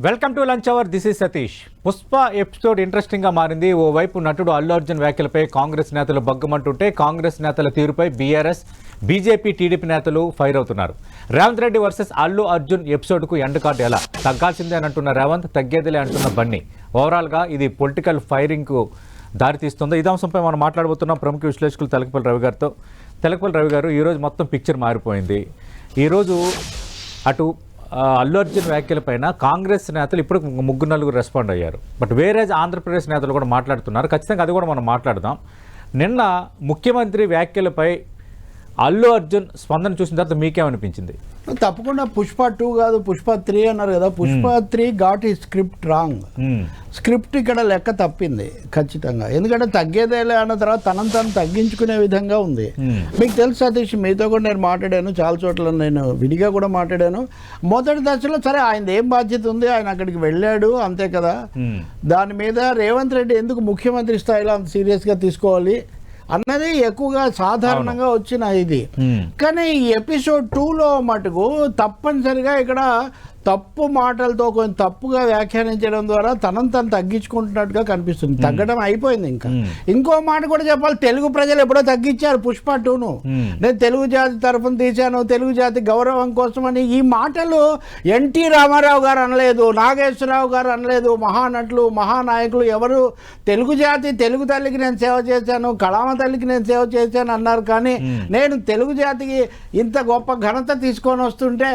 Welcome to lunch hour. This is Satish. Pushpa episode interesting గా మారింది. ఓవైపు నటుడు అల్లు అర్జున్ వ్యాఖ్యలపై కాంగ్రెస్ నేతలు బగ్గమంటుంటే, కాంగ్రెస్ నేతల తీరుపై బీఆర్ఎస్, బీజేపీ, టీడీపీ నేతలు ఫైర్ అవుతున్నారు. రేవంత్ రెడ్డి వర్సెస్ అల్లు అర్జున్ ఎపిసోడ్ కు ఎండ్ కార్డు ఎలా? తగ్గాల్సిందే అని అంటున్న రేవంత్, తగ్గేదిలే అంటున్న బన్నీ. ఓవరాల్ గా ఇది పొలిటికల్ ఫైరింగ్ కు దారితీస్తుంది. ఇదే అంశంపై మనం మాట్లాడబోతున్నాం ప్రముఖ విశ్లేషకులు తెలకపల్లి రవి గారితో. తెలకపల్లి రవి గారు, ఈరోజు మొత్తం పిక్చర్ మారిపోయింది. ఈరోజు అటు అల్లు అర్జున్ వ్యాఖ్యలపైన కాంగ్రెస్ నేతలు ఇప్పుడు నలుగురు రెస్పాండ్ అయ్యారు. బట్ వేరే ఆంధ్రప్రదేశ్ నేతలు కూడా మాట్లాడుతున్నారు. ఖచ్చితంగా అది కూడా మనం మాట్లాడదాం. నిన్న ముఖ్యమంత్రి వ్యాఖ్యలపై అల్లు అర్జున్ స్పందన చూసిన తర్వాత మీకేమనిపించింది? తప్పకుండా పుష్ప 2 కాదు, పుష్ప 3 అన్నారు కదా. పుష్ప 3 గాట్ ఈ స్క్రిప్ట్ రాంగ్. స్క్రిప్ట్ ఇక్కడ లెక్క తప్పింది ఖచ్చితంగా. ఎందుకంటే తగ్గేదేలే అన్న తర్వాత తనను తను తగ్గించుకునే విధంగా ఉంది. మీకు తెలుసు సతీష్, మీతో కూడా నేను మాట్లాడాను, చాలా చోట్ల నేను విడిగా కూడా మాట్లాడాను. మొదటి దశలో సరే ఆయనది ఏం బాధ్యత ఉంది, ఆయన అక్కడికి వెళ్ళాడు అంతే కదా. దాని మీద రేవంత్ రెడ్డి ఎందుకు ముఖ్యమంత్రి స్థాయిలో అంత సీరియస్గా తీసుకోవాలి అన్నది ఎక్కువగా సాధారణంగా వచ్చిన ఇది. కానీ ఈ ఎపిసోడ్ 2లో మటుకు తప్పనిసరిగా ఇక్కడ తప్పు మాటలతో కొంచెం తప్పుగా వ్యాఖ్యానించడం ద్వారా తనను తను తగ్గించుకుంటున్నట్టుగా కనిపిస్తుంది. తగ్గడం అయిపోయింది. ఇంకో మాట కూడా చెప్పాలి, తెలుగు ప్రజలు ఎప్పుడో తగ్గించారు పుష్ప 2ను. నేను తెలుగు జాతి తరఫున తీశాను, తెలుగు జాతి గౌరవం కోసం అని. ఈ మాటలు ఎన్టీ రామారావు గారు అనలేదు, నాగేశ్వరరావు గారు అనలేదు. మహానటులు, మహానాయకులు ఎవరు తెలుగు జాతి, తెలుగు తల్లికి నేను సేవ చేశాను, కళామ తల్లికి నేను సేవ చేశాను అన్నారు. కానీ నేను తెలుగు జాతికి ఇంత గొప్ప ఘనత తీసుకొని వస్తుంటే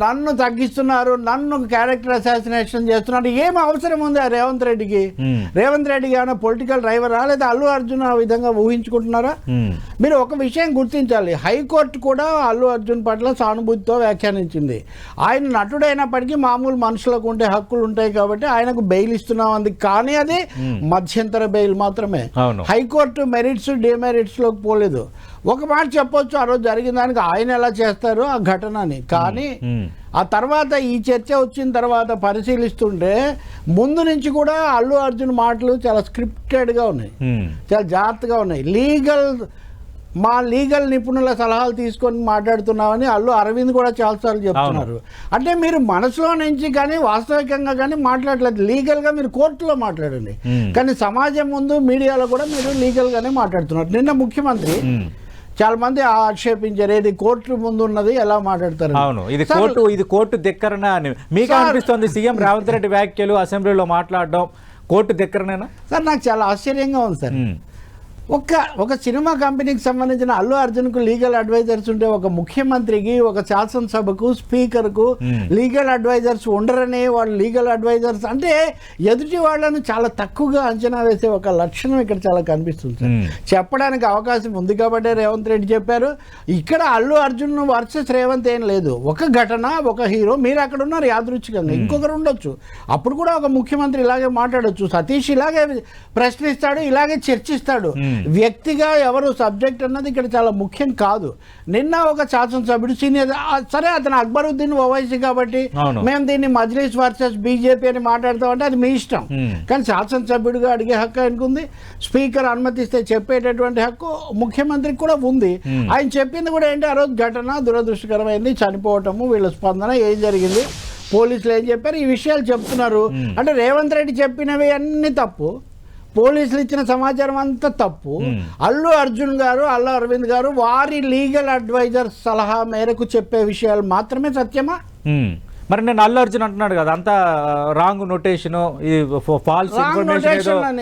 నన్ను తగ్గిస్తున్నారు, నన్ను క్యారెక్టర్ అసాసినేషన్ చేస్తున్నారు. ఏం అవసరం ఉంది ఆ రేవంత్ రెడ్డికి? రేవంత్ రెడ్డికి ఏమైనా పొలిటికల్ డ్రైవరా, లేదా అల్లు అర్జున్ ఆ విధంగా ఊహించుకుంటున్నారా? మీరు ఒక విషయం గుర్తించాలి, హైకోర్టు కూడా అల్లు అర్జున్ పట్ల సానుభూతితో వ్యాఖ్యానించింది. ఆయన నటుడైనప్పటికీ మామూలు మనుషులకు ఉండే హక్కులు ఉంటాయి కాబట్టి ఆయనకు బెయిల్ ఇస్తున్నాం అంది. కానీ అది మధ్యంతర బెయిల్ మాత్రమే. హైకోర్టు మెరిట్స్ డిమెరిట్స్ లోకి పోలేదు. ఒక మాట చెప్పొచ్చు, ఆ రోజు జరిగిన దానికి ఆయన ఎలా చేస్తారు ఆ ఘటనని. కానీ ఆ తర్వాత ఈ చర్చ వచ్చిన తర్వాత పరిశీలిస్తుంటే ముందు నుంచి కూడా అల్లు అర్జున్ మాటలు చాలా స్క్రిప్టెడ్గా ఉన్నాయి, చాలా జాగ్రత్తగా ఉన్నాయి. మా లీగల్ నిపుణుల సలహాలు తీసుకొని మాట్లాడుతున్నామని అల్లు అరవింద్ కూడా చాలాసార్లు చెప్తున్నారు. అంటే మీరు మనసులో నుంచి కానీ వాస్తవికంగా కానీ మాట్లాడలేదు. లీగల్గా మీరు కోర్టులో మాట్లాడండి, కానీ సమాజం ముందు మీడియాలో కూడా మీరు లీగల్గానే మాట్లాడుతున్నారు. నిన్న ముఖ్యమంత్రి చాలా మంది ఆక్షేపించారు, ఇది కోర్టు ముందు ఉన్నది ఎలా మాట్లాడతారు. అవును, ఇది కోర్టు ధిక్కరణ అని మీకు అనిపిస్తుంది? సీఎం రేవంత్ రెడ్డి వ్యాఖ్యలు అసెంబ్లీలో మాట్లాడడం కోర్టు ధిక్కరణేనా? సార్ నాకు చాలా ఆశ్చర్యంగా ఉంది సార్. ఒక సినిమా కంపెనీకి సంబంధించిన అల్లు అర్జున్కు లీగల్ అడ్వైజర్స్ ఉంటే, ఒక ముఖ్యమంత్రికి, ఒక శాసనసభకు, స్పీకర్కు లీగల్ అడ్వైజర్స్ ఉండరని వాళ్ళు లీగల్ అడ్వైజర్స్ అంటే ఎదుటి వాళ్ళను చాలా తక్కువగా అంచనా వేసే ఒక లక్షణం ఇక్కడ చాలా కనిపిస్తుంది. చెప్పడానికి అవకాశం ఉంది కాబట్టి రేవంత్ రెడ్డి చెప్పారు. ఇక్కడ అల్లు అర్జున్ వర్సెస్ రేవంత్ ఏం లేదు. ఒక ఘటన, ఒక హీరో, మీరు అక్కడ ఉన్నారు యాదృచ్ఛికంగా, ఇంకొకరు ఉండొచ్చు. అప్పుడు కూడా ఒక ముఖ్యమంత్రి ఇలాగే మాట్లాడొచ్చు. సతీష్ ఇలాగే ప్రశ్నిస్తాడు, ఇలాగే చర్చిస్తాడు. వ్యక్తిగా ఎవరు సబ్జెక్ట్ అన్నది ఇక్కడ చాలా ముఖ్యం కాదు. నిన్న ఒక శాసనసభ్యుడు సీనియర్, సరే అతను అక్బరుద్దీన్ ఓవైసీ కాబట్టి మేము దీన్ని మజ్లిస్ వర్సెస్ బీజేపీ అని మాట్లాడతామంటే అది మీ ఇష్టం. కానీ శాసనసభ్యుడిగా అడిగే హక్కు ఆయనకు ఉంది, స్పీకర్ అనుమతిస్తే చెప్పేటటువంటి హక్కు ముఖ్యమంత్రికి కూడా ఉంది. ఆయన చెప్పింది కూడా ఏంటి, ఆ రోజు ఘటన దురదృష్టకరమైంది, చనిపోవటము, వీళ్ళ స్పందన ఏం జరిగింది, పోలీసులు ఏం చెప్పారు, ఈ విషయాలు చెప్తున్నారు. అంటే రేవంత్ రెడ్డి చెప్పినవి అన్ని తప్పు, పోలీసులు ఇచ్చిన సమాచారం అంతా తప్పు. అల్లు అర్జున్ గారు, అల్లు అరవింద్ గారు వారి లీగల్ అడ్వైజర్ సలహా మేరకు చెప్పే విషయాలు మాత్రమే సత్యమా? మరి నేను అల్లు అర్జున్ అంటున్నాడు కదా, అంతా రాంగ్ నొటేషన్, ఫాల్స్ ఇన్ఫర్మేషన్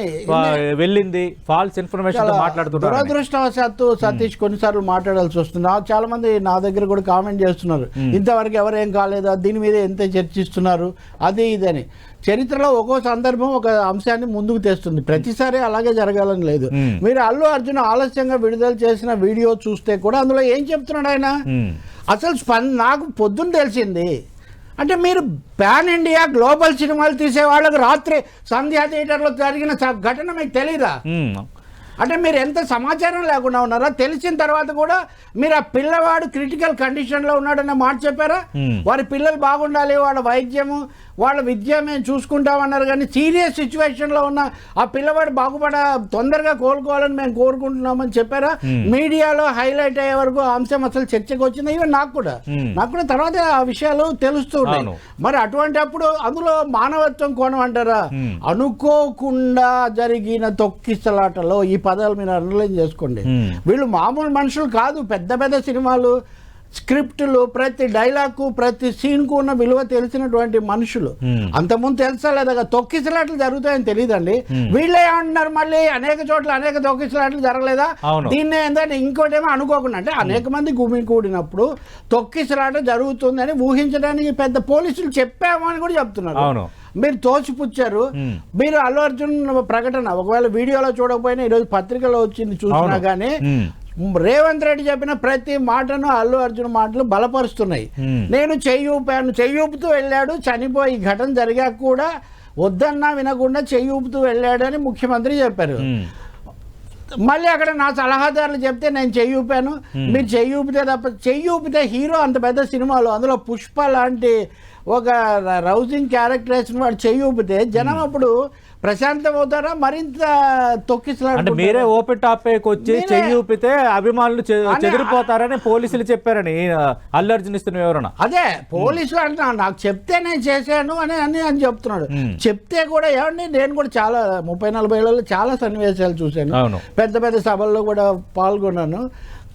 వెళ్ళింది, ఫాల్స్ ఇన్ఫర్మేషన్ మాట్లాడుతున్నారు. దురదృష్టవశాత్తు సతీష్ కొన్నిసార్లు మాట్లాడాల్సి వస్తుంది. చాలా మంది నా దగ్గర కూడా కామెంట్ చేస్తున్నారు, ఇంతవరకు ఎవరేం కాలేదా, దీని మీద ఎంత చర్చిస్తున్నారు, అది ఇదని. చరిత్రలో ఒక్కో సందర్భం ఒక అంశాన్ని ముందుకు తెస్తుంది, ప్రతిసారి అలాగే జరగాలని లేదు. మీరు అల్లు అర్జున్ ఆలస్యంగా విడుదల చేసిన వీడియో చూస్తే కూడా అందులో ఏం చెప్తున్నాడు ఆయన అసలు నాకు పొద్దున్న తెలిసింది. అంటే మీరు పాన్ ఇండియా గ్లోబల్ సినిమాలు తీసే వాళ్ళకి రాత్రి సంధ్యా థియేటర్లో జరిగిన ఘటన మీకు తెలీదా? అంటే మీరు ఎంత సమాచారం లేకుండా ఉన్నారా? తెలిసిన తర్వాత కూడా మీరు ఆ పిల్లవాడు క్రిటికల్ కండిషన్లో ఉన్నాడన్న మాట చెప్పారా? వారి పిల్లలు బాగుండాలి, వాళ్ళ వైద్యము వాళ్ళ విద్య మేము చూసుకుంటామన్నారు, కానీ సీరియస్ సిచ్యువేషన్లో ఉన్న ఆ పిల్లవాడు తొందరగా కోలుకోవాలని మేము కోరుకుంటున్నామని చెప్పారా? మీడియాలో హైలైట్ అయ్యే వరకు ఆ అంశం అసలు చర్చకు వచ్చింది. ఈవెన్ నాకు కూడా తర్వాత ఆ విషయాలు తెలుస్తున్నాయి. మరి అటువంటి అప్పుడు అందులో మానవత్వం కోణం అంటారా? అనుకోకుండా జరిగిన తొక్కిసలాటలో ఈ పదాలు మీరు అనలైజ్ చేసుకోండి. వీళ్ళు మామూలు మనుషులు కాదు. పెద్ద పెద్ద సినిమాలు స్క్రిప్టులు, ప్రతి డైలాగు, ప్రతి సీన్కు ఉన్న విలువ తెలిసినటువంటి మనుషులు. అంతకుముందు తెలుసా లేదా తొక్కిసలాట్లు జరుగుతాయని తెలియదండి. వీళ్ళే ఏమంటున్నారు, మళ్ళీ అనేక చోట్ల అనేక తొక్కిసలాట్లు జరగలేదా? దీన్నే ఏంటంటే ఇంకోటేమో అనుకోకుండా, అంటే అనేక మంది కూడినప్పుడు తొక్కిసలాట జరుగుతుందని ఊహించడానికి పెద్ద పోలీసులు చెప్పాము అని కూడా చెప్తున్నారు. మీరు తోచిపుచ్చారు. మీరు అల్లు అర్జున్ ప్రకటన ఒకవేళ వీడియోలో చూడకపోయినా ఈరోజు పత్రికలో వచ్చింది చూసినా కానీ రేవంత్ రెడ్డి చెప్పిన ప్రతి మాటను అల్లు అర్జున్ మాటలు బలపరుస్తున్నాయి. నేను చెయ్యి ఊపుతూ వెళ్ళాడు, చనిపోయి ఘటన జరిగాక కూడా వద్దన్నా వినకుండా చెయ్యి ఊపుతూ వెళ్ళాడని ముఖ్యమంత్రి చెప్పారు. మళ్ళీ అక్కడ నా సలహాదారులు చెప్తే నేను చెయ్యి ఊపాను, మీరు చెయ్యి ఊపితే తప్ప. చెయ్యి ఊపితే హీరో అంత పెద్ద సినిమాలో, అందులో పుష్ప లాంటి ఒక రౌజింగ్ క్యారెక్టరేషన్ వాడు చెయ్యి ఊపితే జనం అప్పుడు ప్రశాంతం అవుతారా? మరింత తొక్కిసలాట. మీరే ఓపెన్ టాపిక్ వచ్చి చెయ్యి ఊపితే అభిమానులు చెదిరిపోతారని పోలీసులు చెప్పారని అల్లు అర్జున్ ఇస్తున్న వివరణ. అదే పోలీసులు అంటున్నా, నాకు చెప్తే నేను చేశాను అని చెప్తున్నాడు. చెప్తే కూడా ఏమండి, నేను కూడా చాలా 30-40 ఏళ్ళలో చాలా సన్నివేశాలు చూశాను, పెద్ద పెద్ద సభల్లో కూడా పాల్గొన్నాను.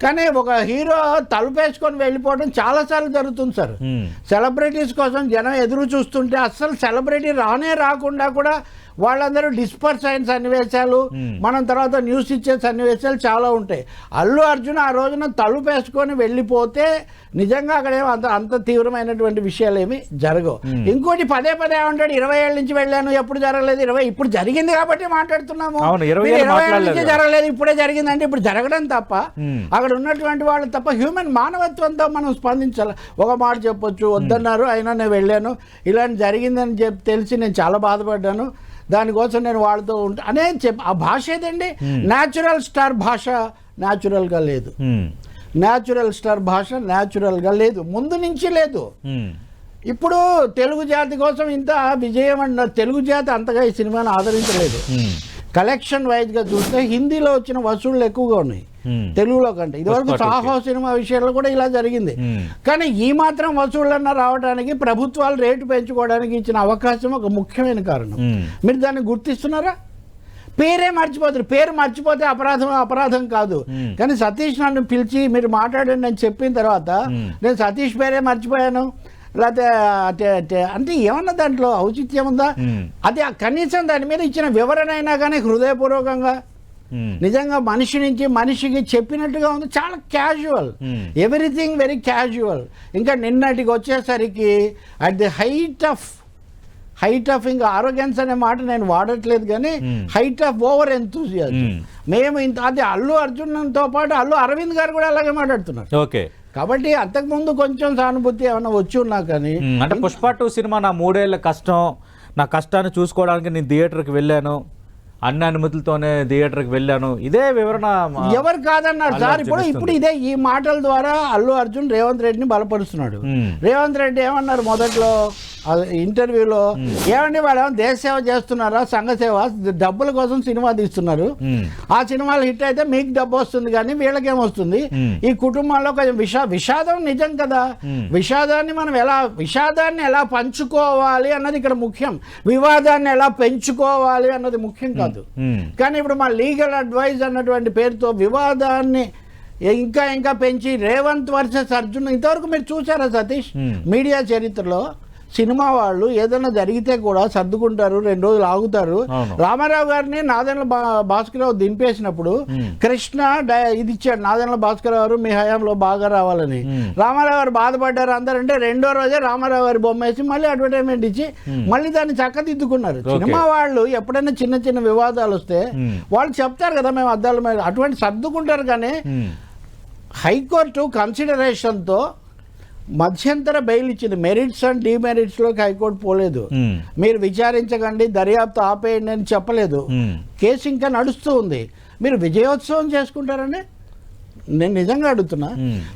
కానీ ఒక హీరో తలుపేసుకొని వెళ్ళిపోవడం చాలాసార్లు జరుగుతుంది సార్. సెలబ్రిటీస్ కోసం జనం ఎదురు చూస్తుంటే అస్సలు సెలబ్రిటీ రాకుండా కూడా వాళ్ళందరూ డిస్పర్స్ అయిన సన్నివేశాలు, మనం తర్వాత న్యూస్ ఇచ్చే సన్నివేశాలు చాలా ఉంటాయి. అల్లు అర్జున్ ఆ రోజున తలుపేసుకొని వెళ్ళిపోతే నిజంగా అక్కడేమో అంత తీవ్రమైనటువంటి విషయాలు ఏమి జరగవు. ఇంకోటి పదే ఏమంటాడు, 20 ఏళ్ళ నుంచి వెళ్ళాను, ఎప్పుడు జరగలేదు. ఇప్పుడు జరిగింది కాబట్టి మాట్లాడుతున్నాము. 20 ఏళ్ళ నుంచి జరగలేదు, ఇప్పుడే జరిగిందంటే ఇప్పుడు జరగడం తప్ప అక్కడ ఉన్నటువంటి వాళ్ళు తప్ప హ్యూమన్ మానవత్వంతో మనం స్పందించాలి. ఒక మాట చెప్పొచ్చు, వద్దన్నారు అయినా నేను వెళ్ళాను, ఇలాంటి జరిగిందని తెలిసి నేను చాలా బాధపడ్డాను, దానికోసం నేను వాళ్ళతో ఉంటా అనే ఆ భాష ఏదండి? న్యాచురల్ స్టార్ భాష న్యాచురల్గా లేదు. న్యాచురల్ స్టార్ భాష న్యాచురల్గా లేదు, ముందు నుంచి లేదు. ఇప్పుడు తెలుగు జాతి కోసం ఇంత విజయం అన్నారు. తెలుగు జాతి అంతగా ఈ సినిమాను ఆదరించలేదు. కలెక్షన్ వైజ్గా చూస్తే హిందీలో వచ్చిన వసూళ్లు ఎక్కువగా ఉన్నాయి తెలుగులో కంటే. ఇదివరకు సాహో సినిమా విషయంలో కూడా ఇలా జరిగింది. కానీ ఈ మాత్రం వసూళ్ళన్నా రావడానికి ప్రభుత్వాలు రేటు పెంచుకోవడానికి ఇచ్చిన అవకాశం ఒక ముఖ్యమైన కారణం. మీరు దాన్ని గుర్తిస్తున్నారా? పేరే మర్చిపోతారు. పేరు మర్చిపోతే అపరాధం కాదు. కానీ సతీష్ నన్ను పిలిచి మీరు మాట్లాడండి అని చెప్పిన తర్వాత నేను సతీష్ పేరే మర్చిపోయాను లేకపోతే అంటే ఏమన్నా దాంట్లో ఔచిత్యం ఉందా? అది కనీసం దాని మీద ఇచ్చిన వివరణ అయినా కానీ హృదయపూర్వకంగా నిజంగా మనిషి నుంచి మనిషికి చెప్పినట్టుగా ఉంది. చాలా క్యాజువల్, ఎవ్రీథింగ్ వెరీ క్యాజువల్. ఇంకా నిన్నటికి వచ్చేసరికి అట్ ది హైట్ ఆఫ్ ఇంకా ఆరోగెన్స్ అనే మాట నేను వాడట్లేదు, కానీ హైట్ ఆఫ్ ఓవర్ ఎంతూజియాజం. మేము ఇంత అది అల్లు అర్జున్తో పాటు అల్లు అరవింద్ గారు కూడా అలాగే మాట్లాడుతున్నారు. ఓకే, కాబట్టి అంతకుముందు కొంచెం సానుభూతి ఏమన్నా వచ్చి ఉన్నా కానీ, అంటే పుష్ప 2 సినిమా నా 3 ఏళ్ల కష్టం, నా కష్టాన్ని చూసుకోవడానికి నేను థియేటర్కి వెళ్ళాను, అన్ని అనుమతులతోనే థియేటర్కి వెళ్ళాను, ఇదే వివరణ ఎవరు కాదన్నారు సార్. ఇప్పుడు ఇదే ఈ మాటల ద్వారా అల్లు అర్జున్ రేవంత్ రెడ్డిని బలపరుస్తున్నాడు. రేవంత్ రెడ్డి ఏమన్నారు మొదట్లో ఇంటర్వ్యూలో, ఏమండి వాళ్ళు దేశ సేవ చేస్తున్నారా, సంఘ సేవ, డబ్బుల కోసం సినిమా తీస్తున్నారు, ఆ సినిమాలు హిట్ అయితే మీకు డబ్బు వస్తుంది కానీ వీళ్ళకేమొస్తుంది? ఈ కుటుంబాల్లో కొంచెం విషాదం నిజం కదా. విషాదాన్ని ఎలా పంచుకోవాలి అన్నది ఇక్కడ ముఖ్యం, వివాదాన్ని ఎలా పెంచుకోవాలి అన్నది ముఖ్యం కాదు. కానీ ఇప్పుడు మా లీగల్ అడ్వైజ్ అన్నటువంటి పేరుతో వివాదాన్ని ఇంకా పెంచి రేవంత్ వర్సెస్ అర్జున్, ఇంతవరకు మీరు చూసారా సతీష్ మీడియా చరిత్రలో? సినిమా వాళ్ళు ఏదైనా జరిగితే కూడా సర్దుకుంటారు, 2 రోజులు ఆగుతారు. రామారావు గారిని నాదెండ్ల భాస్కరరావు దింపేసినప్పుడు కృష్ణ ఇది ఇచ్చాడు, నాదెండ్ల భాస్కరరావు గారు మీ హయాంలో బాగా రావాలని. రామారావు గారు బాధపడ్డారు అందరంటే 2వ రోజే రామారావు గారి బొమ్మ వేసి మళ్ళీ అడ్వర్టైజ్మెంట్ ఇచ్చి మళ్ళీ దాన్ని చక్కదిద్దుకున్నారు. సినిమా వాళ్ళు ఎప్పుడైనా చిన్న వివాదాలు వస్తే వాళ్ళు చెప్తారు కదా మేము అద్దాల మీద, అటువంటి సర్దుకుంటారు. కానీ హైకోర్టు కన్సిడరేషన్తో మధ్యంతర బెయిల్ ఇచ్చింది. మెరిట్స్ అండ్ డిమెరిట్స్లోకి హైకోర్టు పోలేదు. మీరు విచారించకండి, దర్యాప్తు ఆపేయండి అని చెప్పలేదు. కేసు ఇంకా నడుస్తూ ఉంది. మీరు విజయోత్సవం చేసుకుంటారండి? నేను నిజంగా అడుగుతున్నా.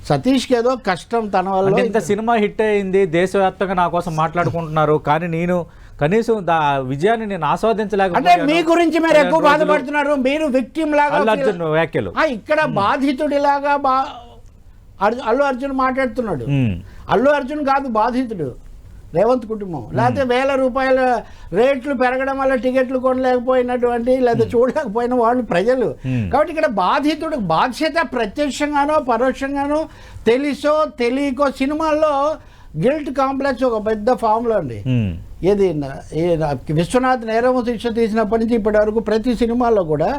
సతీష్కి ఏదో కష్టం తన అంటే వల్ల. ఇంత సినిమా హిట్ అయింది, దేశవ్యాప్తంగా నా కోసం మాట్లాడుకుంటున్నారు, కానీ నేను కనీసం విజయాన్ని నేను అంటే ఆస్వాదించలేకపోయాను. మీ గురించి మీరు ఎక్కువ బాధపడుతున్నారు. మీరు విక్టిమ్ లాగా అల్లు అర్జున్ వ్యాఖ్యలు. ఇక్కడ బాధితుడిలాగా అల్లు అర్జున్ మాట్లాడుతున్నాడు. అల్లు అర్జున్ కాదు బాధితుడు, రేవంత్ కుటుంబం. లేకపోతే వేల రూపాయల రేట్లు పెరగడం వల్ల టికెట్లు కొనలేకపోయినటువంటి లేదా చూడలేకపోయిన వాళ్ళు ప్రజలు. కాబట్టి ఇక్కడ బాధితుడు బాధ్యత ప్రత్యక్షంగానో పరోక్షంగానో తెలుసో తెలియకో సినిమాల్లో గిల్ట్ కాంప్లెక్స్ ఒక పెద్ద ఫామ్లో అండి. ఏది విశ్వనాథ్ నేరము శిక్ష తీసినప్పటి నుంచి ఇప్పటి వరకు ప్రతి సినిమాలో కూడా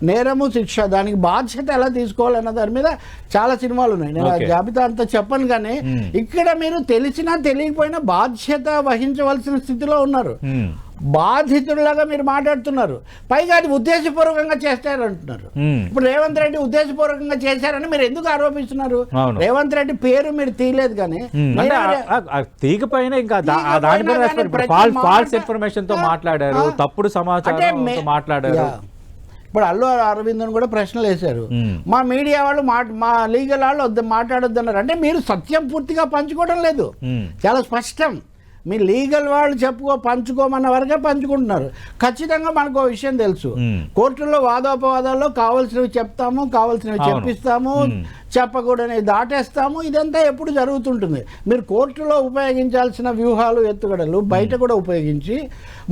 నేరము శిక్ష దానికి బాధ్యత ఎలా తీసుకోవాలన్న దాని మీద చాలా సినిమాలు ఉన్నాయి. నేను ఆ జాబితా అంతా చెప్పను, కానీ ఇక్కడ మీరు తెలిసినా తెలియకపోయినా బాధ్యత వహించవలసిన స్థితిలో ఉన్నారు. బాధితుడిలాగా మీరు మాట్లాడుతున్నారు. పైగా అది ఉద్దేశపూర్వకంగా చేస్తారంటున్నారు. ఇప్పుడు రేవంత్ రెడ్డి ఉద్దేశపూర్వకంగా చేశారని మీరు ఎందుకు ఆరోపిస్తున్నారు? రేవంత్ రెడ్డి పేరు మీరు తీయలేదు, కానీ తీగపైన ఇంకా ఫాల్స్ ఇన్ఫర్మేషన్ తో మాట్లాడారు, తప్పుడు సమాచారం మాట్లాడారు. ఇప్పుడు అల్లు అరవింద్ కూడా ప్రశ్నలు వేశారు. మా మీడియా వాళ్ళు మా లీగల్ వాళ్ళు మాట్లాడొద్దన్నారు. అంటే మీరు సత్యం పూర్తిగా పంచుకోవడం లేదు, చాలా స్పష్టం. మీ లీగల్ వాళ్ళు పంచుకోమన్న వరకే పంచుకుంటున్నారు. ఖచ్చితంగా మనకు ఒక విషయం తెలుసు, కోర్టుల్లో వాదోపవాదాల్లో కావాల్సినవి చెప్తాము, కావాల్సినవి చెప్పిస్తాము, చెప్పకూడని దాటేస్తాము. ఇదంతా ఎప్పుడు జరుగుతుంటుంది. మీరు కోర్టులో ఉపయోగించాల్సిన వ్యూహాలు ఎత్తుగడలు బయట కూడా ఉపయోగించి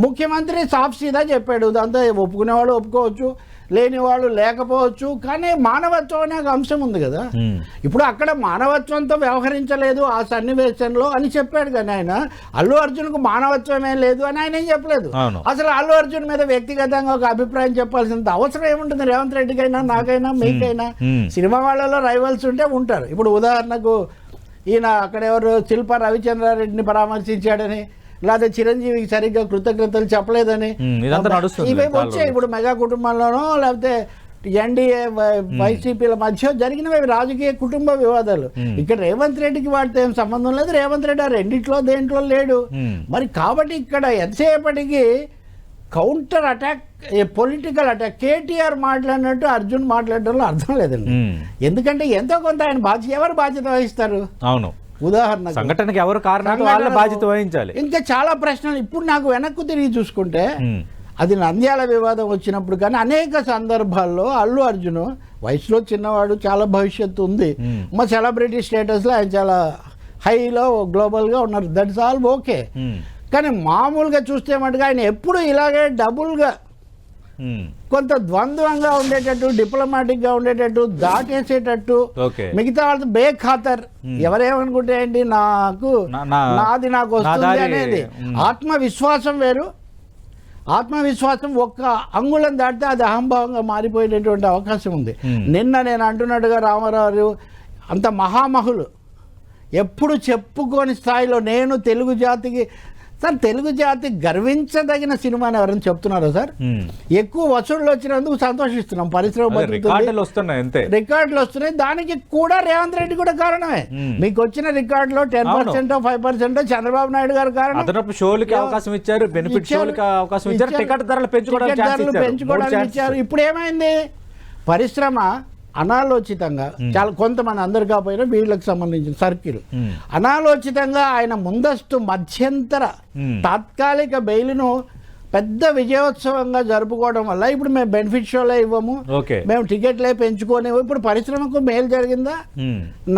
ముఖ్యమంత్రి సాఫ్సీదా చెప్పాడు. దాంతో ఒప్పుకునేవాళ్ళు ఒప్పుకోవచ్చు, లేని వాళ్ళు లేకపోవచ్చు, కానీ మానవత్వం అనే అంశం ఉంది కదా. ఇప్పుడు అక్కడ మానవత్వంతో వ్యవహరించలేదు ఆ సన్నివేశంలో అని చెప్పాడు, కానీ ఆయన అల్లు అర్జున్కు మానవత్వమే లేదు అని ఆయన ఏం చెప్పలేదు. అసలు అల్లు అర్జున్ మీద వ్యక్తిగతంగా ఒక అభిప్రాయం చెప్పాల్సిన అవసరం ఏముంటుంది రేవంత్ రెడ్డికైనా, నాకైనా, మీకైనా? సినిమా వాళ్ళలో రైవల్స్ ఉంటే ఉంటారు. ఇప్పుడు ఉదాహరణకు ఈయన అక్కడ ఎవరు శిల్ప రవిచంద్రారెడ్డిని పరామర్శించాడని, లేదా చిరంజీవికి సరిగ్గా కృతజ్ఞతలు చెప్పలేదని ఇవే వచ్చాయి. ఇప్పుడు మెగా కుటుంబంలోనో లేకపోతే ఎన్డీఏ వైసీపీల మధ్య జరిగినవి రాజకీయ కుటుంబ వివాదాలు. ఇక్కడ రేవంత్ రెడ్డికి వాటితో ఏం సంబంధం లేదు. రేవంత్ రెడ్డి ఆ రెండిట్లో దేంట్లో లేడు మరి. కాబట్టి ఇక్కడ ఎంతసేపటికి counter attack, political attack. KTR మాట్లాడినట్టు అర్జున్ మాట్లాడడంలో అర్థం లేదండి. ఎందుకంటే ఎంతో కొంత ఆయన ఎవరు బాధ్యత వహిస్తారు? అవును, ఉదాహరణ సంఘటనకి ఎవరు కారణాలు వాళ్ళ బాధ్యత వహించాలి. ఇంకా చాలా ప్రశ్నలు. ఇప్పుడు నాకు వెనక్కు తిరిగి చూసుకుంటే అది నంద్యాల వివాదం వచ్చినప్పుడు కానీ అనేక సందర్భాల్లో అల్లు అర్జున్ వయసులో చిన్నవాడు, చాలా భవిష్యత్తు ఉంది, మా సెలబ్రిటీ స్టేటస్లో ఆయన చాలా హైలో గ్లోబల్గా ఉన్నారు. That's all okay. కానీ మామూలుగా చూస్తే మటుగా ఆయన ఎప్పుడు ఇలాగే డబుల్గా కొంత ద్వంద్వంగా ఉండేటట్టు, డిప్లొమాటిక్గా ఉండేటట్టు, దాటేసేటట్టు, మిగతా వాళ్ళతో బేఖాతర్. ఎవరేమనుకుంటే ఏంటి, నాది నాకు వస్తుంది అనేది ఆత్మవిశ్వాసం వేరు. ఆత్మవిశ్వాసం ఒక్క అంగుళం దాటితే అది అహంభావంగా మారిపోయేటటువంటి అవకాశం ఉంది. నిన్న నేను అంటున్నట్టుగా రామారావు అంత మహామహులు ఎప్పుడు చెప్పుకోని స్థాయిలో నేను తెలుగు జాతికి సార్, తెలుగు జాతి గర్వించదగిన సినిమాని ఎవరైనా చెప్తున్నారా సార్? ఎక్కువ వసూళ్లు వచ్చినందుకు సంతోషిస్తున్నాం. పరిశ్రమ రికార్డులు వస్తున్నాయి. దానికి కూడా రేవంత్ రెడ్డి కూడా కారణమే. మీకు వచ్చిన రికార్డులో 10% 5% చంద్రబాబు నాయుడు గారు కారణం. అదనపు షోలకి అవకాశం ఇచ్చారు, బెనిఫిట్ షోలకి అవకాశం ఇచ్చారు, టికెట్ ధరలు పెంచుకోవడానికి ఇచ్చారు. ఇప్పుడు ఏమైంది? పరిశ్రమ అనాలోచితంగా చాలా కొంతమంది, అందరు కాకపోయినా వీళ్ళకి సంబంధించిన సర్కిల్ అనాలోచితంగా ఆయన ముందస్తు మధ్యంతర తాత్కాలిక బెయిల్ను పెద్ద విజయోత్సవంగా జరుపుకోవడం వల్ల ఇప్పుడు మేము బెనిఫిట్ షోలే ఇవ్వము, మేము టికెట్లే పెంచుకొని, ఇప్పుడు పరిశ్రమకు మేలు జరిగిందా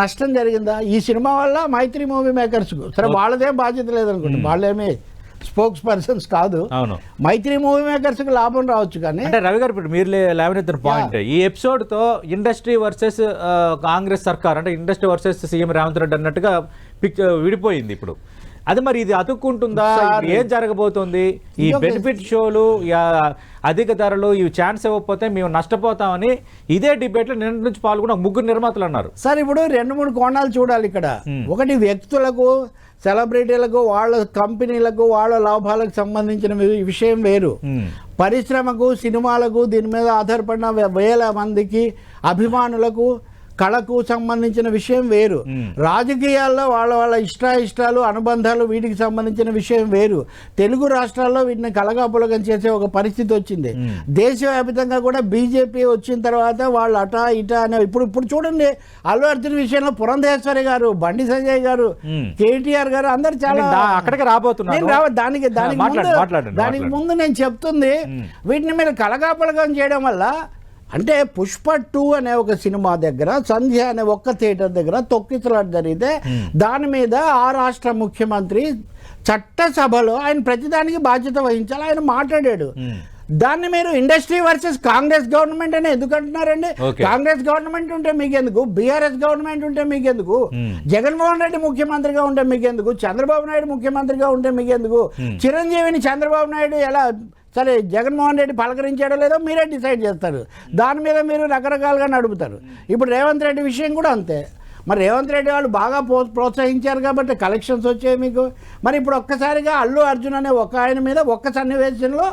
నష్టం జరిగిందా? ఈ సినిమా వల్ల మైత్రి మూవీ మేకర్స్ సరే వాళ్ళదేం బాధ్యత లేదనుకోండి, వాళ్ళేమీ స్పోక్స్ పర్సన్స్ కాదు. మైత్రి మూవీ మేకర్స్ కి లాభం రావచ్చు. కానీ అంటే రవి గారు ఇప్పుడు మీరు లేవనెత్తిన పాయింట్, ఈ ఎపిసోడ్ తో ఇండస్ట్రీ వర్సెస్ కాంగ్రెస్ సర్కార్, అంటే industry versus CM Revanth Reddy అన్నట్టుగా విడిపోయింది. ఇప్పుడు అది మరి ఇది అతుక్కుంటుందా? ఏం జరగబోతుంది? ఈ బెనిఫిట్ షోలు, అధిక ధరలు, ఇవి ఛాన్స్ ఇవ్వకపోతే మేము నష్టపోతామని ఇదే డిబేట్ లో నిన్న నుంచి పాల్గొన్న 3 నిర్మాతలు అన్నారు. సార్ ఇప్పుడు 2-3 కోణాలు చూడాలి ఇక్కడ. ఒకటి వ్యక్తులకు, సెలబ్రిటీలకు, వాళ్ళ కంపెనీలకు, వాళ్ళ లాభాలకు సంబంధించిన విషయం వేరు. పరిశ్రమకు, సినిమాలకు, దీని మీద ఆధారపడిన వేల మందికి అభిమానులకు కళకు సంబంధించిన విషయం వేరు, రాజకీయాల్లో వాళ్ళ ఇష్టాలు అనుబంధాలు వీటికి సంబంధించిన విషయం వేరు. తెలుగు రాష్ట్రాల్లో వీటిని కలగాపులగం చేసే ఒక పరిస్థితి వచ్చింది. దేశవ్యాప్తంగా కూడా బీజేపీ వచ్చిన తర్వాత వాళ్ళు అటా ఇటా అనే ఇప్పుడు చూడండి, అల్లు అర్జున్ విషయంలో పురంధేశ్వరి గారు, బండి సంజయ్ గారు, కేటీఆర్ గారు అందరు చాలా అక్కడికి రాబోతున్నారు. దానికి ముందు నేను చెప్తుంది, వీటిని మీరు కలగాపులగం చేయడం వల్ల అంటే పుష్ప 2 అనే ఒక సినిమా దగ్గర, సంధ్య అనే ఒక్క థియేటర్ దగ్గర తొక్కిసలాట జరిగితే దాని మీద ఆ రాష్ట్ర ముఖ్యమంత్రి చట్టసభలో ఆయన ప్రతిదానికి బాధ్యత వహించాలి, ఆయన మాట్లాడాడు. దాన్ని మీరు ఇండస్ట్రీ వర్సెస్ కాంగ్రెస్ గవర్నమెంట్ అని ఎందుకు అంటున్నారండి? కాంగ్రెస్ గవర్నమెంట్ ఉంటే మీకెందుకు, బీఆర్ఎస్ గవర్నమెంట్ ఉంటే మీకెందుకు, జగన్మోహన్ రెడ్డి ముఖ్యమంత్రిగా ఉంటే మీకెందుకు, చంద్రబాబు నాయుడు ముఖ్యమంత్రిగా ఉంటే మీకెందుకు, చిరంజీవిని చంద్రబాబు నాయుడు ఎలా సరే జగన్మోహన్ రెడ్డి పలకరించాడో లేదో మీరే డిసైడ్ చేస్తారు, దాని మీద మీరు రకరకాలుగా నడుపుతారు. ఇప్పుడు రేవంత్ రెడ్డి విషయం కూడా అంతే. మరి రేవంత్ రెడ్డి వాళ్ళు బాగా ప్రోత్సహించారు కాబట్టి కలెక్షన్స్ వచ్చాయి మీకు. మరి ఇప్పుడు ఒక్కసారిగా అల్లు అర్జున్ అనే ఒక ఆయన మీద ఒక్క సన్నివేశంలో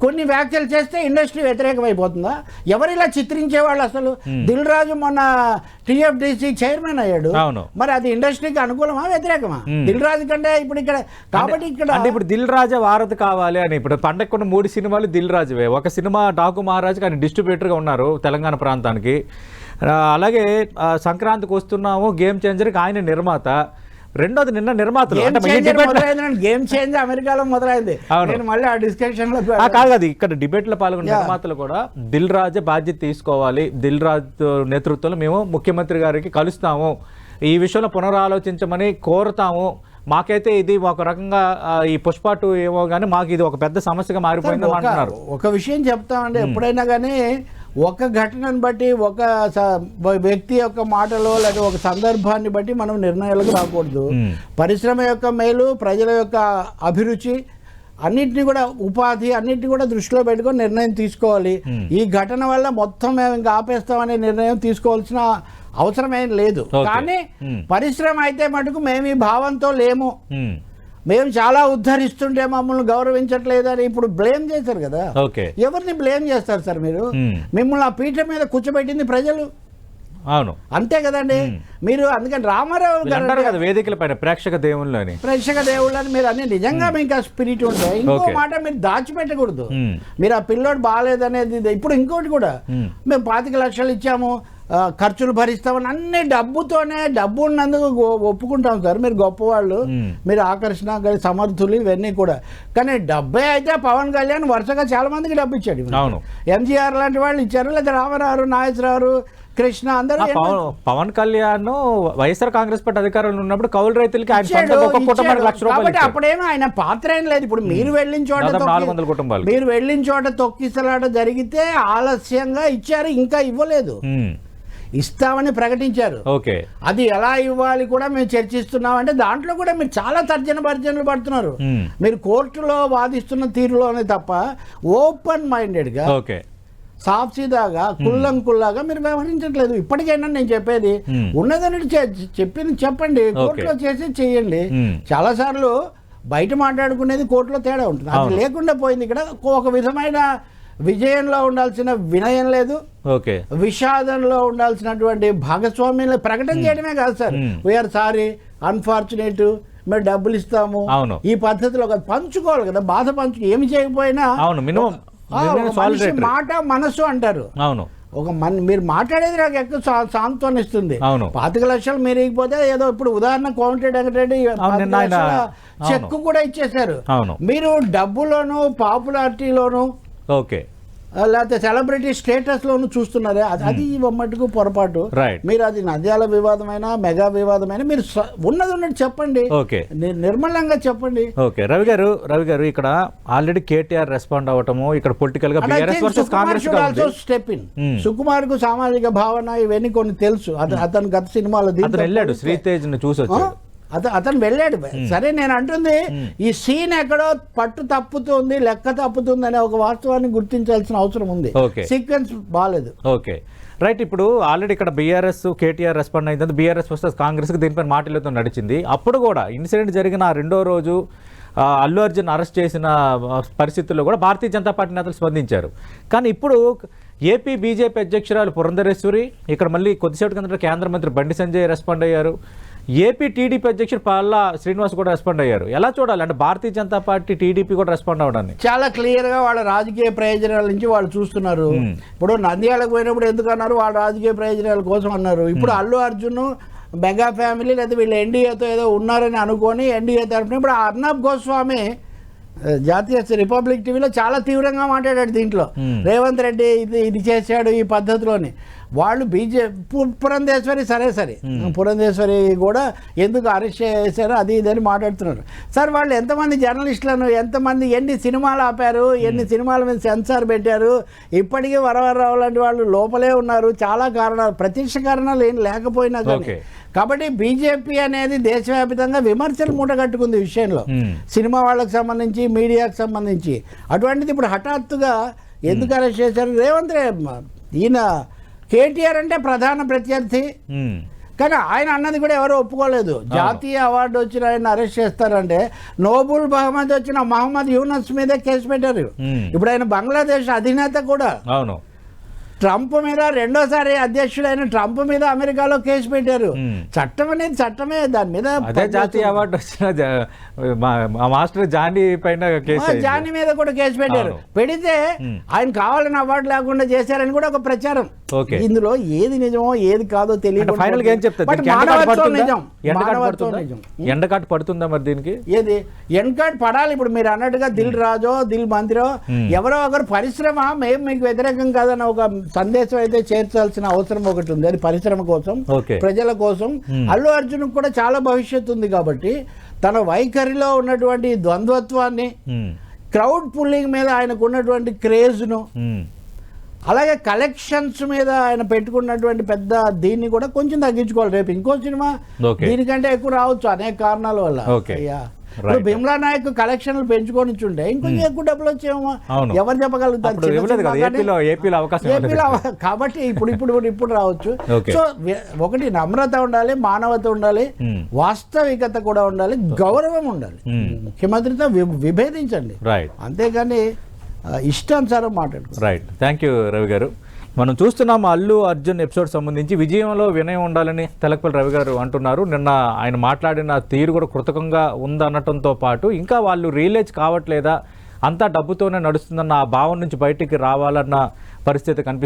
కొన్ని వ్యాఖ్యలు చేస్తే ఇండస్ట్రీ వ్యతిరేకమైపోతుందా? ఎవరిలా చిత్రించేవాళ్ళు అసలు? దిల్ రాజు మొన్న టీఎఫ్డిసి చైర్మన్ అయ్యాడు, మరి అది ఇండస్ట్రీకి అనుకూలమా వ్యతిరేకమా? దిల్ రాజు కంటే ఇప్పుడు ఇక్కడ కాబట్టి ఇప్పుడు దిల్ రాజు వారధి కావాలి అని ఇప్పుడు పండగకున్న 3 సినిమాలు దిల్ రాజువే. ఒక సినిమా డాకు మహారాజ్ కానీ డిస్ట్రిబ్యూటర్గా ఉన్నారు తెలంగాణ ప్రాంతానికి. అలాగే సంక్రాంతికి వస్తున్నాము గేమ్ చేంజర్కి ఆయన నిర్మాత. రెండోది నిన్న నిర్మాతలు గేమ్ చేంజ్ అమెరికాలో మొదలైంది. మళ్ళీ ఆ డిస్కషన్ లో కాదు, ఇక్కడ డిబేట్ లో పాల్గొన్న నిర్మాతలు కూడా దిల్ రాజు బాధ్యత తీసుకోవాలి, దిల్ రాజు నేతృత్వంలో మేము ముఖ్యమంత్రి గారికి కలుస్తాము, ఈ విషయంలో పునరాలోచించమని కోరుతాము, మాకైతే ఇది ఒక రకంగా ఈ పుష్ప 2 ఏమో కానీ మాకు ఇది ఒక పెద్ద సమస్యగా మారిపోయింది అంటున్నారు. ఒక విషయం చెప్తామండి, ఎప్పుడైనా కానీ ఒక ఘటనను బట్టి ఒక వ్యక్తి యొక్క మాటలో లేదా ఒక సందర్భాన్ని బట్టి మనం నిర్ణయాలకు రాకూడదు. పరిశ్రమ యొక్క మేలు, ప్రజల యొక్క అభిరుచి అన్నింటినీ కూడా, ఉపాధి అన్నింటినీ కూడా దృష్టిలో పెట్టుకొని నిర్ణయం తీసుకోవాలి. ఈ ఘటన వల్ల మొత్తం మేము ఇంకా ఆపేస్తామనే నిర్ణయం తీసుకోవాల్సిన అవసరమేం లేదు. కానీ పరిశ్రమ అయితే మటుకు మేము ఈ భావంతో లేము, మేము చాలా ఉద్ధరిస్తుంటే మమ్మల్ని గౌరవించట్లేదని ఇప్పుడు బ్లేమ్ చేశారు కదా. ఎవరిని బ్లేమ్ చేస్తారు సార్ మీరు? మిమ్మల్ని ఆ పీఠ మీద కూర్చోబెట్టింది ప్రజలు. అవును, అంతే కదండి. మీరు అందుకని రామారావు గారు వేదికల పైన ప్రేక్షక దేవుళ్ళని మీరు అన్ని నిజంగా మీకు ఆ స్పిరిట్ ఉంటే ఇంకో మాట మీరు దాచిపెట్టకూడదు. మీరు ఆ పిల్లోడు బాగాలేదనేది. ఇప్పుడు ఇంకోటి కూడా, మేము 25 లక్షలు ఇచ్చాము, ఖర్చులు భరిస్తామని అన్ని డబ్బుతోనే, డబ్బు ఉన్నందుకు ఒప్పుకుంటాం సార్, మీరు గొప్పవాళ్ళు, మీరు ఆకర్షణ సమర్థులు, ఇవన్నీ కూడా. కానీ డబ్బే అయితే పవన్ కళ్యాణ్ వరుసగా చాలా మందికి డబ్బు ఇచ్చాడు. ఎంజీఆర్ లాంటి వాళ్ళు ఇచ్చారు, లేదా రామారావు, నాగేశ్వరరావు, కృష్ణ అందరూ. పవన్ కళ్యాణ్ వైఎస్ఆర్ కాంగ్రెస్ పార్టీ అధికారంలో ఉన్నప్పుడు కౌలు రైతులకి కాబట్టి అప్పుడేమో ఆయన పాత్ర ఏం లేదు. ఇప్పుడు మీరు వెళ్ళిన చోట తొక్కిసలాట జరిగితే ఆలస్యంగా ఇచ్చారు, ఇంకా ఇవ్వలేదు, ఇస్తామని ప్రకటించారు. అది ఎలా ఇవ్వాలి కూడా మేము చర్చిస్తున్నాం. అంటే దాంట్లో కూడా మీరు చాలా తర్జనలు పడుతున్నారు. మీరు కోర్టులో వాదిస్తున్న తీరులోనే తప్ప ఓపెన్ మైండెడ్ గా, సాఫ్సీదాగా, కుల్లాగా మీరు వ్యవహరించట్లేదు. ఇప్పటికైనా నేను చెప్పేది ఉన్నదని చెప్పింది చెప్పండి, కోర్టులో చేసి చెయ్యండి. చాలా సార్లు బయట మాట్లాడుకునేది కోర్టులో తేడా ఉంటుంది, అది లేకుండా పోయింది. ఇక్కడ ఒక విధమైన విజయంలో ఉండాల్సిన వినయం లేదు, విషాదంలో ఉండాల్సినటువంటి భాగస్వామ్యం ప్రకటన చేయడమే కాదు సార్. వీఆర్ సారీ, అన్ఫార్చునేట్, మేము డబ్బులు ఇస్తాము, ఈ పద్ధతిలో పంచుకోవాలి కదా. బాధ ఏమి చేయకపోయినా మాట మనసు అంటారు. ఒక మీరు మాట్లాడేది నాకు ఎక్కువ సాంత్వనిస్తుంది. 25 లక్షలు మీరు ఇకపోతే ఏదో ఇప్పుడు ఉదాహరణ కోమటిరెడ్డి వెంకటరెడ్డి చెక్కు కూడా ఇచ్చేశారు. మీరు డబ్బులోను, పాపులారిటీలోను, లేకపోతే సెలబ్రిటీ స్టేటస్ లోను చూస్తున్నారే, అది మట్టుకు పొరపాటు. మీరు అది నంద్యాల వివాదమైనా, మెగా వివాదమైనా మీరు ఉన్నది చెప్పండి, నిర్మలంగా చెప్పండి. రవి గారు ఇక్కడ ఆల్రెడీ కేటీఆర్ రెస్పాండ్ అవ్వటము, ఇక్కడ పొలిటికల్ గా స్టెప్ ఇన్. సుకుమార్ కు సామాజిక భావన ఇవన్నీ కొన్ని తెలుసు, అతను గత సినిమాలో వెళ్ళాడు, శ్రీతేజ్ ని చూసి వచ్చాడు, అతను వెళ్ళాడు. సరే, నేను అంటుంది ఈ సీన్ ఎక్కడో పట్టు తప్పుతుంది, లెక్క తప్పుతుంది అనే ఒక వాస్తవాన్ని గుర్తించాల్సిన అవసరం ఉంది. సీక్వెన్స్ బాగాలేదు. రైట్. ఇప్పుడు ఆల్రెడీ ఇక్కడ బీఆర్ఎస్ కేటీఆర్ రెస్పాండ్ అయింది, బీఆర్ఎస్ వర్సెస్ కాంగ్రెస్ కి దీనిపైన మాటలతో నడిచింది. అప్పుడు కూడా ఇన్సిడెంట్ జరిగిన రెండో రోజు అల్లు అర్జున్ అరెస్ట్ చేసిన పరిస్థితుల్లో కూడా భారతీయ జనతా పార్టీ నేతలు స్పందించారు. కానీ ఇప్పుడు ఏపీ బీజేపీ అధ్యక్షురాలు పురంధరేశ్వరి, ఇక్కడ మళ్ళీ కొద్దిసేపటి కిందట కేంద్ర మంత్రి బండి సంజయ్ రెస్పాండ్ అయ్యారు. ఏపీ టీడీపీ అధ్యక్షుడు పాల్లా శ్రీనివాస్ కూడా రెస్పాండ్ అయ్యారు. ఎలా చూడాలి అంటే భారతీయ జనతా పార్టీ టీడీపీ కూడా రెస్పాండ్ అవడాన్ని? చాలా క్లియర్గా వాళ్ళ రాజకీయ ప్రయోజనాల నుంచి వాళ్ళు చూస్తున్నారు. ఇప్పుడు నంద్యాలకు పోయినప్పుడు ఎందుకు అన్నారు? వాళ్ళ రాజకీయ ప్రయోజనాల కోసం అన్నారు. ఇప్పుడు అల్లు అర్జున్ మెగా ఫ్యామిలీ లేదా వీళ్ళు ఎన్డీఏతో ఏదో ఉన్నారని అనుకొని ఎన్డీఏ తరఫున ఇప్పుడు అర్నబ్ గోస్వామి జాతీయ రిపబ్లిక్ టీవీలో చాలా తీవ్రంగా మాట్లాడాడు దీంట్లో. రేవంత్ రెడ్డి ఇది చేశాడు ఈ పద్ధతిలోని. వాళ్ళు పురంధేశ్వరి సరే పురంధేశ్వరి కూడా ఎందుకు అరెస్ట్ చేశారు అది ఇదని మాట్లాడుతున్నారు. సార్ వాళ్ళు ఎంతమంది జర్నలిస్టులను ఎంతమంది ఎన్ని సినిమాలు ఆపారు, ఎన్ని సినిమాల మీద సెన్సార్ పెట్టారు. ఇప్పటికీ వరవరరావు లాంటి వాళ్ళు లోపలే ఉన్నారు. చాలా కారణాలు, ప్రత్యక్ష కారణాలు ఏం లేకపోయినా కానీ. కాబట్టి బీజేపీ అనేది దేశవ్యాప్తంగా విమర్శలు మూటగట్టుకుంది విషయంలో, సినిమా వాళ్ళకి సంబంధించి మీడియాకు సంబంధించి. అటువంటిది ఇప్పుడు హఠాత్తుగా ఎందుకు అరెస్ట్ చేశారు? రేవంత్ ఈయన కేటీఆర్ అంటే ప్రధాన ప్రత్యర్థి, కానీ ఆయన అన్నది కూడా ఎవరు ఒప్పుకోలేదు. జాతీయ అవార్డు వచ్చిన ఆయన అరెస్ట్ చేస్తారంటే నోబుల్ బహుమతి వచ్చిన మహమ్మద్ యూనస్ మీదే కేసు పెట్టారు. ఇప్పుడు ఆయన బంగ్లాదేశ్ అధినేత కూడా. అవును, ట్రంప్ మీద రెండోసారి అధ్యక్షుడైన ట్రంప్ మీద అమెరికాలో కేసు పెట్టారు. చట్టం అనేది చట్టమే, దాని మీద అదే జాతీయ అవార్డు వచ్చిన మాస్టర్ జానీ పైన కేసు, జానీ మీద కూడా కేసు పెట్టారు. పెడితే ఆయన కావాలని అవార్డు లేకుండా చేశారని కూడా ఒక ప్రచారం. ఇందులో ఏది నిజమో ఏది కాదో తెలియదు. ఫైనల్ గా ఏం చెప్తారు? ఎండకాటు పడుతుందా మరి దీనికి? ఏది ఎండకాటు పడాలి. ఇప్పుడు మీరు అన్నట్టుగా దిల్ రాజో దిల్ మంత్రో ఎవరో ఒకరు పరిశ్రమ మేము మీకు వ్యతిరేకం కాదని ఒక సందేశం అయితే చేర్చాల్సిన అవసరం ఒకటి ఉంది. అది పరిశ్రమ కోసం, ప్రజల కోసం. అల్లు అర్జున్ కూడా చాలా భవిష్యత్తు ఉంది కాబట్టి తన వైఖరిలో ఉన్నటువంటి ద్వంద్వత్వాన్ని, క్రౌడ్ పుల్లింగ్ మీద ఆయనకు ఉన్నటువంటి క్రేజ్ను, అలాగే కలెక్షన్స్ మీద ఆయన పెట్టుకున్నటువంటి పెద్ద దీన్ని కూడా కొంచెం తగ్గించుకోవాలి. రేపు ఇంకో సినిమా దీనికంటే ఎక్కువ రావచ్చు అనేక కారణాల వల్ల. బిమ్లా నాయక్ కలెక్షన్లు పెంచుకొని చుండే ఇంకొంచెం ఎక్కువ డబ్బులు వచ్చేమో ఎవరు చెప్పగలుగుతారు? కాబట్టి ఇప్పుడు రావచ్చు. సో ఒకటి నమ్రత ఉండాలి, మానవత ఉండాలి, వాస్తవికత కూడా ఉండాలి, గౌరవం ఉండాలి. ముఖ్యమంత్రితో విభేదించండి, అంతేగాని ఇష్టానుసారం మాట్లాడుకో. రైట్, థ్యాంక్ యూ రవి గారు. మనం చూస్తున్నాం అల్లు అర్జున్ ఎపిసోడ్ సంబంధించి విజయంలో వినయం ఉండాలని తెలకపల్లి రవి గారు అంటున్నారు. నిన్న ఆయన మాట్లాడిన తీరు కూడా కృతకంగా ఉందనటంతో పాటు ఇంకా వాళ్ళు రియలైజ్ కావట్లేదా, అంతా డబ్బుతోనే నడుస్తుందన్న ఆ భావం నుంచి బయటికి రావాలన్న పరిస్థితి కనిపిస్తుంది.